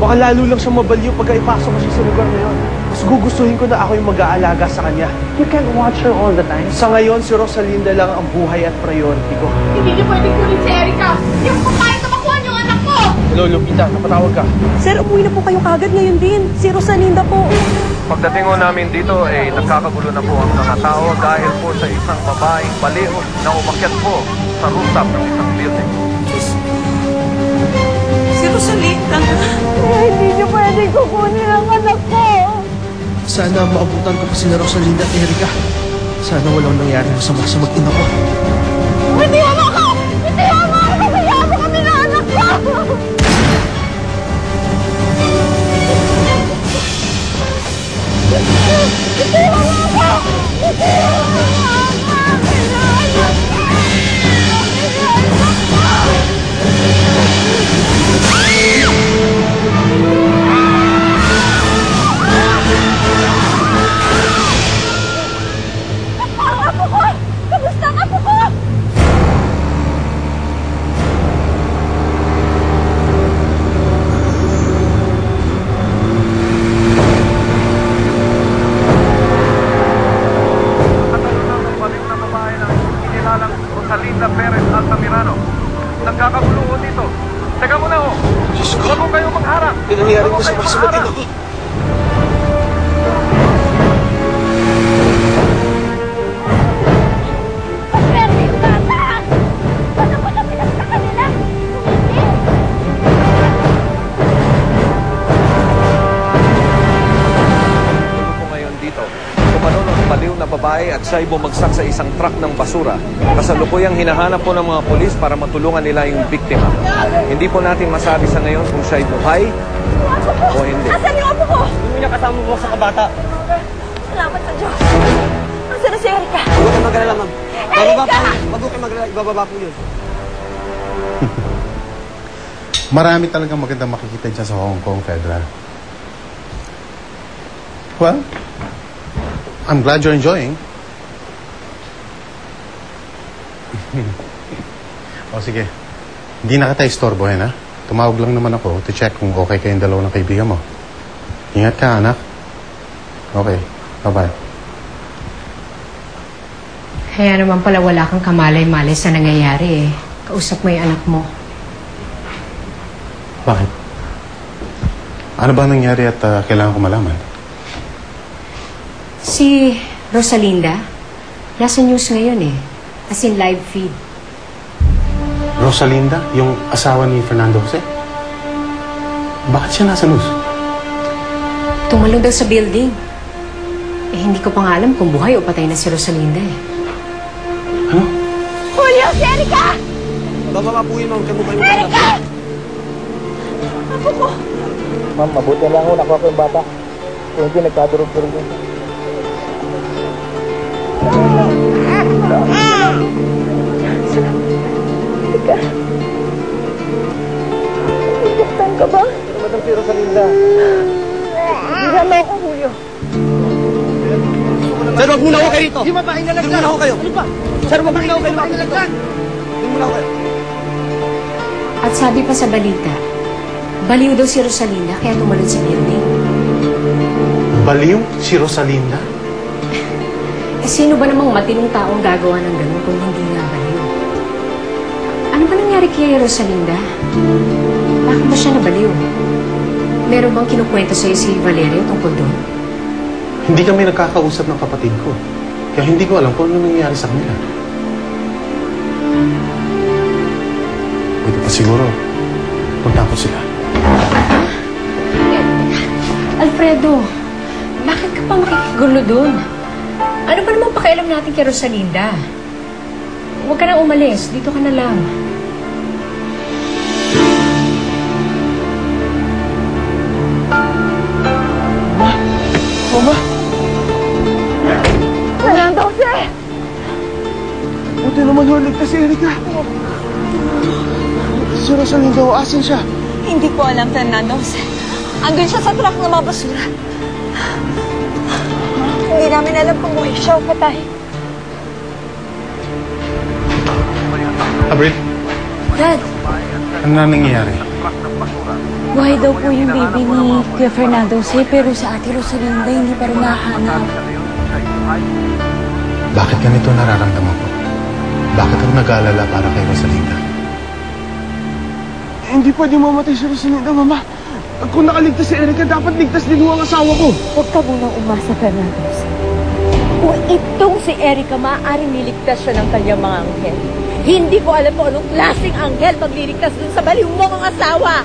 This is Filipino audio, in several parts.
Baka lalo lang siya mabaliw pagka ipasok ko siya sa lugar na yun. Mas gugustuhin ko na ako yung mag-aalaga sa kanya. You can't watch her all the time. Sa ngayon, si Rosalinda lang ang buhay at priority ko. Hindi niyo pwedeng kunin si Erica! Yung kumain na makuha yung anak ko! Hello, Lupita. Napatawag ka. Sir, umuwi na po kayo kagad ngayon din. Si Rosalinda po. Pagdating ho namin dito, nagkakagulo na po ang mga tao dahil po sa isang babaeng baliw na umakyat po sa rooftop ng isang building. Si Rosalinda. Hindi niyo pwedeng kukunin ang anak ko! Sana maabutan ko pa sila Rosalinda at Erica. Sana walang nangyari masama sa mag-ina ko. Hindi mo ako! Hindi mo ako! Kasayaan mo kami ng anak ko! Hindi mo ako! Hindi mo Rosalinda Perez Altamirano. Nagkakagulo ho dito. Teka muna ho. Diyos ko. Huwag ho kayong mangharap. Pinangyari ko sa mga mag-ina ko. Pwede yung bata! Ano ko na pinagsa kanila? Ano po ngayon dito? Kumano ng baliw na babae at siya'y bumagsak sa isang truck ng basura. Kasalukuyang hinahanap po ng mga polis para matulungan nila yung biktima. Hindi po natin masabi sa ngayon kung siya'y buhay o hindi. Asan yung apo ko? Hindi niya kasama mo sa kabata. Salamat sa Diyos! Asan na si Erica? Huwag kayo mag-alala, ma'am. Erica! Huwag kayo mag-alala. Ibababa po yun. Marami talagang magandang makikita dyan sa Hong Kong Federal. Well, I'm glad you're enjoying. O sige, hindi na kita istorbohin, ha? Tumawag lang naman ako to check kung okay kayong dalawa ng kaibigan mo. Ingat ka, anak. Okay, bye-bye. Kaya naman pala wala kang kamalay-malay sa nangyayari eh. Kausap mo yung anak mo. Bakit? Ano ba nangyari at kailangan ko malaman? Si Rosalinda, nasa news ngayon eh. As in live feed. Rosalinda, yung asawa ni Fernando Jose? Bakit siya nasa news? Tumalong daw sa building. Eh hindi ko pa nga alam kung buhay o patay na si Rosalinda eh. Ano? Julio, si Erica! Bababa po yun, ma'am. Huwag kayo Erica! Apo ko! Ma'am, mabuti lang ho. Nakuha ko yung bata. Kung hindi, nagkadurog-durog yun. Erica! Nasaktan ka ba? Ito madam si Rosalinda. Hindi mo ako, Julio. Sir, huwag muna ako kayo dito. Di ba, inalagyan? Doon muna ako kayo. Ano ba? Sir, huwag muna ako kayo. Doon muna ako kayo. At sabi pa sa balita, baliw daw si Rosalinda kaya tumalon sa building. Baliw si Rosalinda? Eh sino ba namang matinong taong gagawa ng ganun kung hindi nga baliw? Ano ba nangyari kay Rosalinda? Bakit ba siya nabaliw? Meron bang kinukwento sa'yo si Valerio tungkol doon? Hindi kami nagkakausap ng kapatid ko. Kaya hindi ko alam kung ano nangyayari sa kanila. Pwede pa siguro, punta ko sila. Alfredo, bakit ka pa makikigulo doon? Ano ba naman pakialam natin kay Rosalinda? Huwag ka na umalis. Dito ka na lang. Mama! Fernando Jose! Buti naman ligtas si Erica. Si Rosalinda, asan siya? Hindi ko alam, Fernando. Andun siya sa truck na mga basura. Hindi namin alam kung buhay siya o patay. Abril, Dad, Ano na nangyayari? Buhay daw po yung baby ni Kuya Fernando Jose, pero si Ate Rosalinda hindi pa rin nahanap. Bakit ganito nararamdaman ko? Bakit ako nag-aalala para kay Rosalinda? Hindi pwedeng mamatay si Rosalinda, Mama. Kung nakaligtas si Erica, dapat ligtas din ho ang asawa ko. Huwag ka munang umasa, Fernando. Kung itong si Erica, maaaring niligtas siya ng kanyang mga anghel. Hindi ko alam kung anong klaseng anghel magliligtas dun sa baliw mo ang asawa.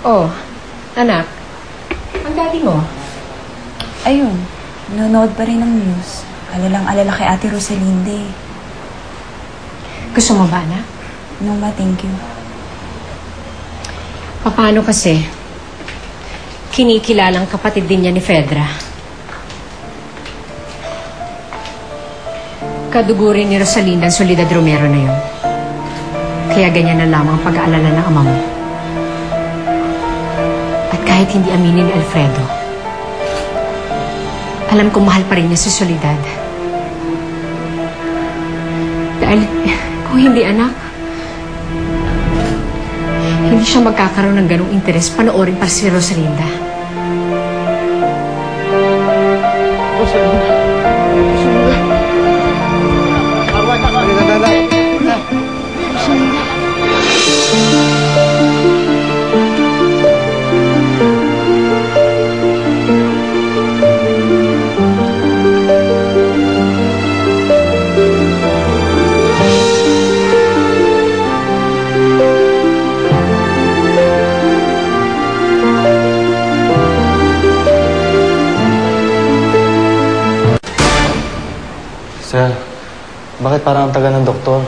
Oh, anak. Ang daddy mo? Ayun, nanonood pa rin ng news. Alalang-alala kay Ate Rosalinda eh. Gusto mo ba, anak? No ma, thank you. Paano kasi? Kinikilalang kapatid din niya ni Fedra. Kadugo rin ni Rosalinda ang Soledad Romero na yun. Kaya ganyan na lamang ang pag-aalala ng ama mo. At kahit hindi aminin ni Alfredo, alam kong mahal pa rin niya si Soledad. Dahil kung hindi anak, hindi siya magkakaroon ng ganong interes panoorin pa si Rosalinda. Rosalinda. Sir, bakit parang ang taga ng doktor?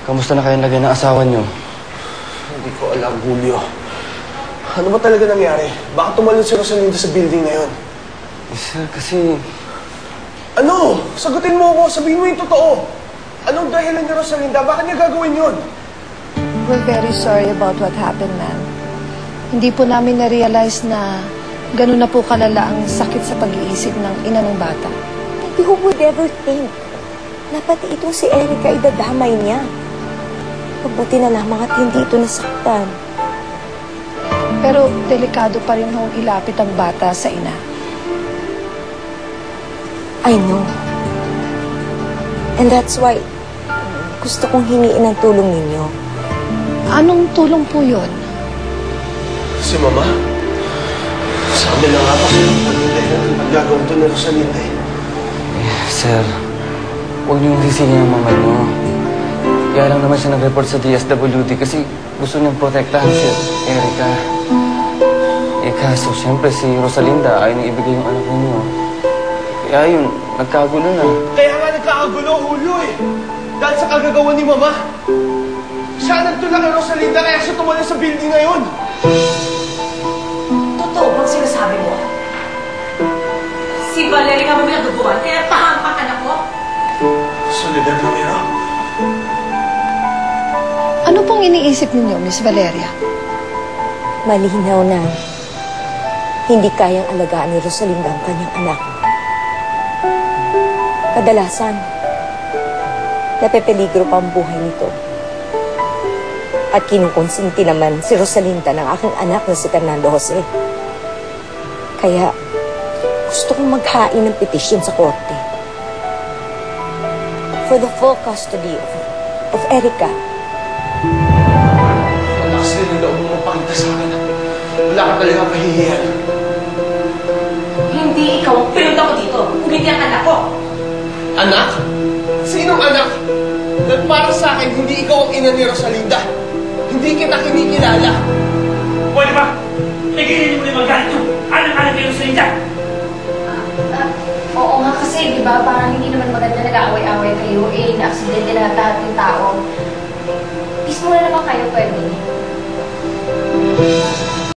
Kamusta na kayo lagay ng asawa niyo? Hindi ko alam, Julio. Ano ba talaga nangyari? Bakit tumalon si Rosalinda sa building na yun? Sir, kasi... Ano? Sagutin mo ako. Sabihin mo yung totoo. Anong dahilan ni Rosalinda? Bakit niya gagawin yun? We're very sorry about what happened, ma'am. Hindi po namin na-realize na ganun na po kalala ang sakit sa pag-iisip ng ina ng bata. Who would ever think na pati itong si Erica idadamay niya? Mabuti na lamang at hindi ito nasaktan. Pero delikado pa rin hong ilapit ang bata sa ina. I know. And that's why gusto kong hingiin ang tulong ninyo. Anong tulong po yun? Si Mama? Sabi na nga pa siya ng dahilan ng gagawin ito ni Rosalinda eh. Sir, huwag niyong sisingin ang mama niyo. Kaya lang naman siya nag-report sa DSWD kasi gusto niyang protektahan si Erica. Eh kaso, siyempre si Rosalinda ayaw niyang ibigay yung anak niyo. Kaya yun, nagkagulo na. Kaya nga nagkakagulo, Julio eh. Dahil sa kagagawa ni Mama. Siya nagtulak kay Rosalinda kaya siya tumala sa building na yun. Totoo bang sinasabi mo? Si Valerie nga mo minaduguan, kaya pahamak anak ko? Soledad Romero. Ano pong iniisip ninyo, Miss Valeria? Malinaw na hindi kayang alagaan ni Rosalinda ang kanyang anak. Kadalasan, napepeligro pa ang buhay nito. At kinukonsinti naman si Rosalinda ng aking anak na si Fernando Jose. Kaya, gusto kong maghain ng petisyon sa korte for the full custody of Erica. Malakas din ang loob mo mapakita sa akin. Wala ka talaga kahihiyan. Hindi ikaw ang pinunta ko dito. Kung hindi ang anak ko. Anak? Sinong anak? Dahil para sa akin, hindi ikaw ang ina ni Rosalinda. Hindi kita kinikilala. Pwede ba? Tigilin mo na magalit yung anak-anak kayo sa inyo. Oo nga kasi, di ba? Parang hindi naman maganda nag-aaway-aaway kayo. Eh, na-aksidente na lahat yung tao. Peace muna naman kayo, pwede.